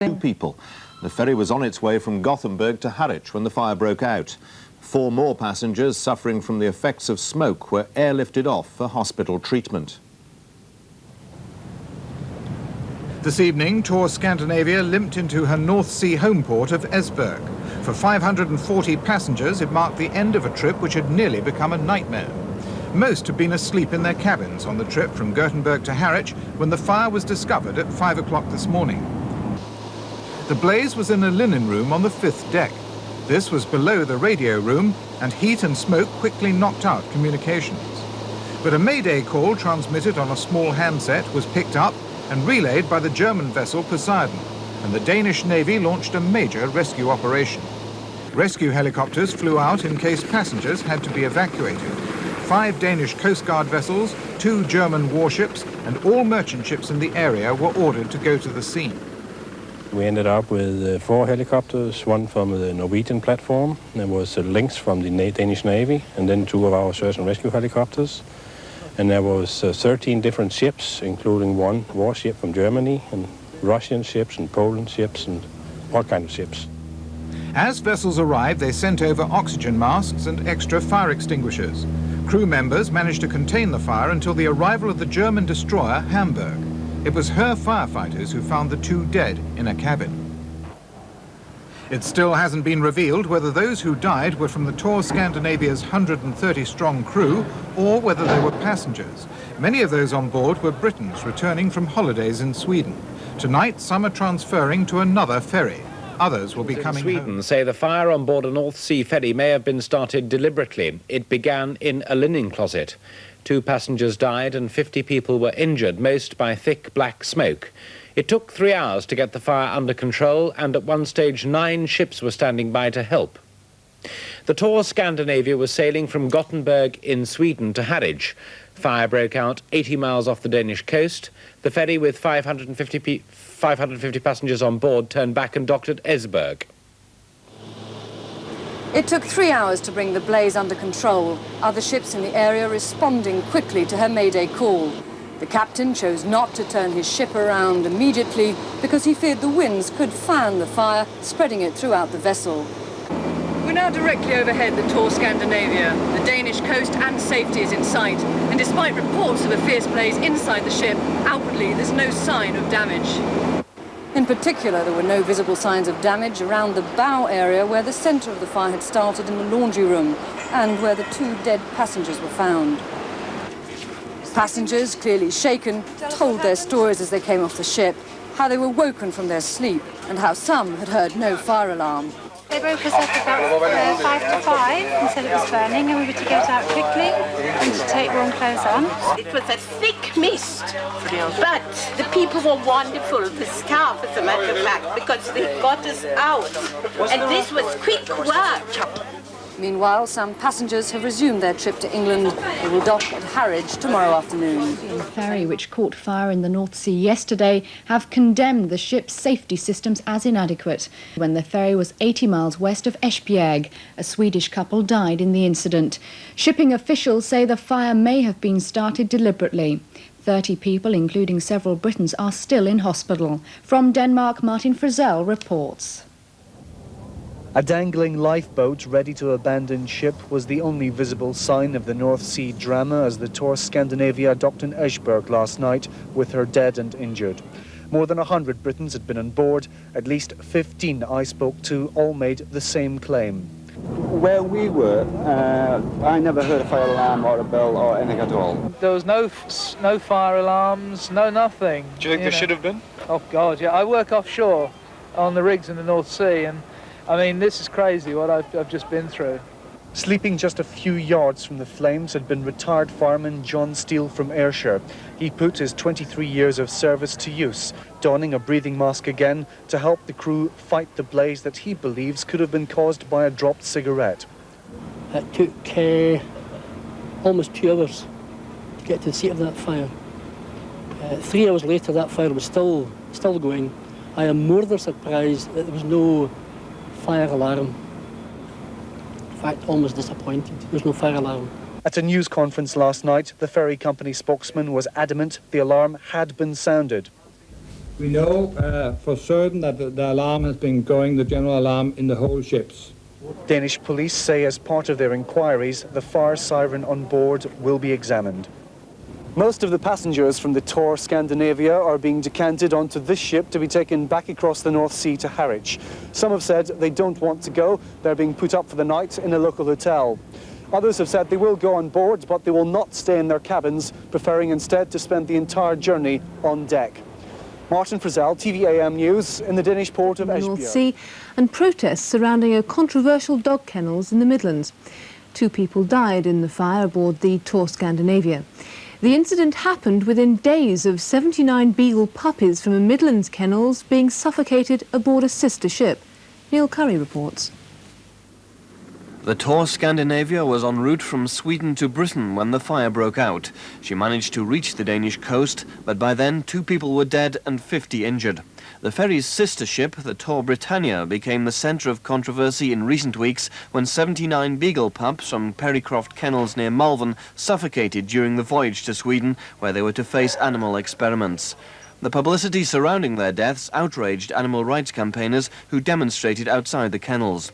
2 people. The ferry was on its way from Gothenburg to Harwich when the fire broke out. 4 more passengers suffering from the effects of smoke were airlifted off for hospital treatment. This evening, Tor Scandinavia limped into her North Sea home port of Esbjerg. For 540 passengers, it marked the end of a trip which had nearly become a nightmare. Most had been asleep in their cabins on the trip from Gothenburg to Harwich when the fire was discovered at 5 o'clock this morning. The blaze was in a linen room on the 5th deck. This was below the radio room, and heat and smoke quickly knocked out communications. But a mayday call transmitted on a small handset was picked up and relayed by the German vessel Poseidon, and the Danish Navy launched a major rescue operation. Rescue helicopters flew out in case passengers had to be evacuated. 5 Danish Coast Guard vessels, 2 German warships, and all merchant ships in the area were ordered to go to the scene. We ended up with 4 helicopters, 1 from the Norwegian platform. There was Lynx from the Danish Navy, and then 2 of our search and rescue helicopters. And there was 13 different ships, including 1 warship from Germany, and Russian ships and Polish ships and all kinds of ships. As vessels arrived, they sent over oxygen masks and extra fire extinguishers. Crew members managed to contain the fire until the arrival of the German destroyer Hamburg. It was her firefighters who found the 2 dead in a cabin. It still hasn't been revealed whether those who died were from the Tor Scandinavia's 130-strong crew or whether they were passengers. Many of those on board were Britons returning from holidays in Sweden. Tonight, some are transferring to another ferry. Others will be coming home. Sweden say the fire on board a North Sea ferry may have been started deliberately. It began in a linen closet. 2 passengers died and 50 people were injured, most by thick black smoke. It took 3 hours to get the fire under control, and at one stage 9 ships were standing by to help. The Tor Scandinavia was sailing from Gothenburg in Sweden to Harwich. Fire broke out 80 miles off the Danish coast. The ferry with 550 passengers on board turned back and docked at Esbjerg. It took 3 hours to bring the blaze under control, other ships in the area responding quickly to her mayday call. The captain chose not to turn his ship around immediately because he feared the winds could fan the fire, spreading it throughout the vessel. We're now directly overhead the Tor Scandinavia. The Danish coast and safety is in sight, and despite reports of a fierce blaze inside the ship, outwardly there's no sign of damage. In particular, there were no visible signs of damage around the bow area where the centre of the fire had started in the laundry room and where the 2 dead passengers were found. Passengers, clearly shaken, told their stories as they came off the ship, how they were woken from their sleep and how some had heard no fire alarm. They woke us up about 5 to 5 and said it was burning and we were to get out quickly and to take warm clothes on. It was a thick mist, but the people were wonderful, the staff as a matter of fact, because they got us out. And this was quick work. Meanwhile, some passengers have resumed their trip to England. They will dock at Harwich tomorrow afternoon. The ferry, which caught fire in the North Sea yesterday, have condemned the ship's safety systems as inadequate. When the ferry was 80 miles west of Esbjerg, a Swedish couple died in the incident. Shipping officials say the fire may have been started deliberately. 30 people, including several Britons, are still in hospital. From Denmark, Martin Frizzell reports. A dangling lifeboat ready to abandon ship was the only visible sign of the North Sea drama as the Tor Scandinavia docked in Esbjerg last night with her dead and injured. More than 100 Britons had been on board. At least 15 I spoke to all made the same claim. Where we were, I never heard a fire alarm or a bell or anything at all. There was no fire alarms, no nothing. Do you think there should have been? Oh God, yeah. I work offshore on the rigs in the North Sea, and I mean, this is crazy what I've just been through. Sleeping just a few yards from the flames had been retired fireman John Steele from Ayrshire. He put his 23 years of service to use, donning a breathing mask again to help the crew fight the blaze that he believes could have been caused by a dropped cigarette. It took almost 2 hours to get to the seat of that fire. 3 hours later, that fire was still going. I am more than surprised that there was no fire alarm. In fact, almost disappointed. There was no fire alarm. At a news conference last night, the ferry company spokesman was adamant the alarm had been sounded. We know for certain that the alarm has been going, the general alarm, in the whole ships. Danish police say as part of their inquiries, the fire siren on board will be examined. Most of the passengers from the Tor Scandinavia are being decanted onto this ship to be taken back across the North Sea to Harwich. Some have said they don't want to go. They're being put up for the night in a local hotel. Others have said they will go on board, but they will not stay in their cabins, preferring instead to spend the entire journey on deck. Martin Frizzell, TVAM News, in the Danish port of Esbjerg. North Sea, and protests surrounding a controversial dog kennels in the Midlands. 2 people died in the fire aboard the Tor Scandinavia. The incident happened within days of 79 beagle puppies from a Midlands kennels being suffocated aboard a sister ship. Neil Curry reports. The Tor Scandinavia was en route from Sweden to Britain when the fire broke out. She managed to reach the Danish coast, but by then 2 people were dead and 50 injured. The ferry's sister ship, the Tor BRITANNIA, became the centre of controversy in recent weeks when 79 beagle pups from Perrycroft Kennels near Malvern suffocated during the voyage to Sweden, where they were to face animal experiments. The publicity surrounding their deaths outraged animal rights campaigners who demonstrated outside the kennels.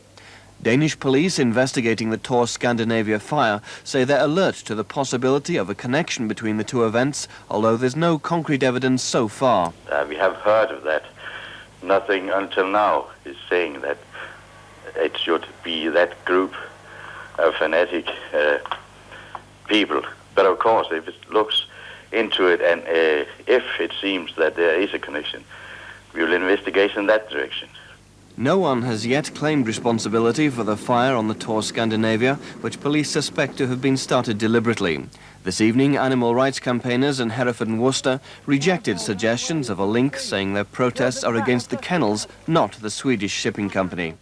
Danish police investigating the Tor Scandinavia fire say they're alert to the possibility of a connection between the 2 events, although there's no concrete evidence so far. We have heard of that. Nothing until now is saying that it should be that group of fanatic people. But of course, if it looks into it and if it seems that there is a connection, we will investigate in that direction. No one has yet claimed responsibility for the fire on the Tor Scandinavia, which police suspect to have been started deliberately. This evening, animal rights campaigners in Hereford and Worcester rejected suggestions of a link, saying their protests are against the kennels, not the Swedish shipping company.